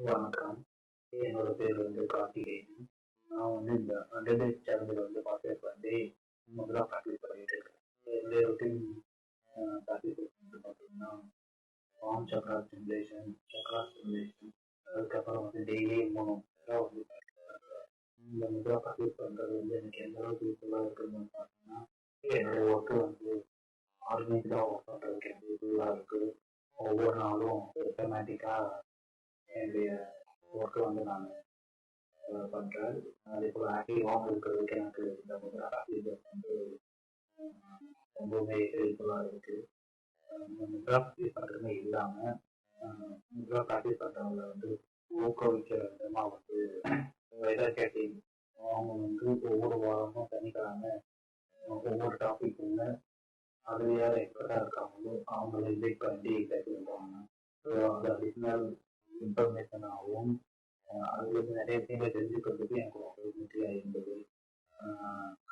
வணக்கம். என்னோட பேர் வந்து கார்த்திகேயன். நான் வந்து இந்த 100 டேஸ் சேலஞ்சில வந்து பார்ட்டிசிபேட் பண்ணி முதலா பிராக்டிஸ் பண்ணிட்டு இருக்கேன். என்னுடைய ரொட்டீன் பிராக்டிஸ் வந்து பார்த்தீங்கன்னா, warm Chakra stimulation, Chakra stimulation, அதுக்கப்புறம் வந்து டெய்லி 3 முத்ரா வந்து பிராக்டிஸ் பண்றேன். இந்த முத்ரா பிராக்டிஸ் பண்றது வந்து எனக்கு எந்த அளவுக்கு யூஸ்ஃபுல்லா இருக்குன்னு பார்த்தீங்கன்னா, என்னுடைய ஒர்க் வந்து ஆர்கனைஸ்டா ஒர்க் பண்றதுக்கு எனக்கு யூஸ்ஃபுல்லா இருக்கு. ஒவ்வொரு நாளும் சிஸ்டமேட்டிக்கா என்னுடைய ஒர்க்க வந்து நான் பண்றேன். அதேபோல ஆக்டிவாவும் இருக்கிறதுக்கு எனக்கு இந்த முத்ரா பிராக்டிஸ் வந்து ரொம்பவுமே ஹெல்ப்ஃபுல்லா இருக்கு. இந்த முத்ரா பிராக்டிஸ் பண்றதுமே இல்லாம, முத்ரா பிராக்டிஸ் பண்றவங்கள வந்து ஊக்குவிக்கிற விதமா வந்து வெதர் கேட்டிங் அவங்க வந்து ஒவ்வொரு வாரமும் சனிக்கிழமை ஒவ்வொரு டாபிக் ஒண்ணு அதுல யார் எக்ஸ்பர்ட்டா இருக்காங்களோ அவங்கள இன்வைட் பண்ணி பேச விடுவாங்க. ஸோ அது அடிஷ்னல் இன்ஃபர்மேஷனாகவும் அதுலேருந்து நிறைய விஷயங்கள் தெரிஞ்சுக்கிறதுக்கு எனக்கு ரொம்ப ஈஸியாக இருந்தது.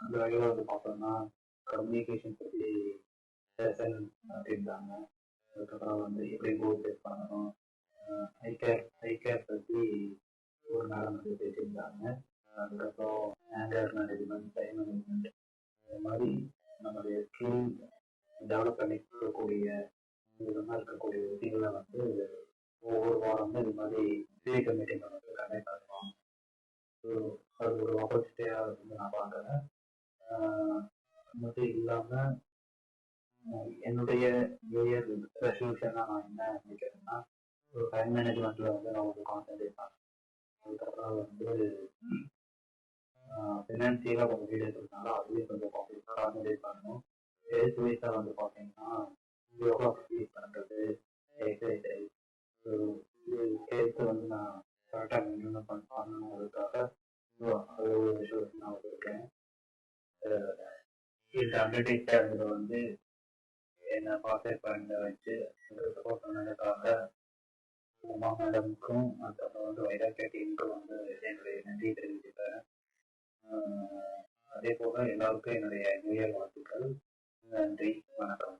அந்த வகையில் வந்து பார்த்தோம்னா கம்யூனிகேஷன் பற்றி செஷன் அப்படின்றாங்க. அதுக்கப்புறம் வந்து எப்படி கோல் செட் பண்ணணும், ஐ கேர் பற்றி ஒரு மேடம் வந்து பேசியிருந்தாங்க. அதுக்கப்புறம் ஆங்கர் மேனேஜ்மெண்ட், டைம் மேனேஜ்மெண்ட், இந்த மாதிரி நம்மளுடைய ஸ்கில் டெவலப் பண்ணிக்கக்கூடிய விதமாக இருக்கக்கூடிய விஷயங்களை வந்து ஒவ்வொரு வாரமும் இது மாதிரி ஃபிசிக்கல் மீட்டிங் வந்து கண்டக்ட் பண்ணுவாங்க. ஸோ அது ஒரு ஆப்பர்ச்சுனிட்டியாக வந்து நான் பார்க்குறேன். மட்டும் இல்லாமல் என்னுடைய நியூ இயர் ரெசல்யூஷனாக நான் என்ன நினைக்கிறேன்னா, ஒரு டைம் மேனேஜ்மெண்ட்டில் வந்து நான் ஒரு கான்சன்ட்ரேட் பண்ணேன். அதுக்கப்புறம் வந்து ஃபினான்சியலாக கொஞ்சம் வீடு இருக்கிறதுனால அதுலேயும் கொஞ்சம் கான்சன்ட்ரேட் பண்ணணும். ஹெல்த் வைஸாக வந்து பார்த்தீங்கன்னா யோகா ப்ராக்டிஸ் பண்ணுறது, எக்ஸசைஸ், ஸோ இது ஹெல்த்தை வந்து நான் கரெக்டாக மெயின்டைன் பண்ணணுங்கிறதுக்காக அது ஒரு விஷயம் நான் வச்சுருக்கேன். இந்த அண்டர்டேக் சேனலில் வந்து என்னை பார்ட்டிசிபேட் பண்ண வச்சு சப்போர்ட் பண்ணதுக்காக உமா மேடமுக்கும் அதுக்கப்புறம் வந்து வைராக்கியா டீமுக்கும் வந்து என்னுடைய நன்றி தெரிவிச்சுக்கிறேன். அதே போல் எல்லாருக்கும் என்னுடைய நியூ இயர் வாழ்த்துக்கள். நன்றி, வணக்கம்.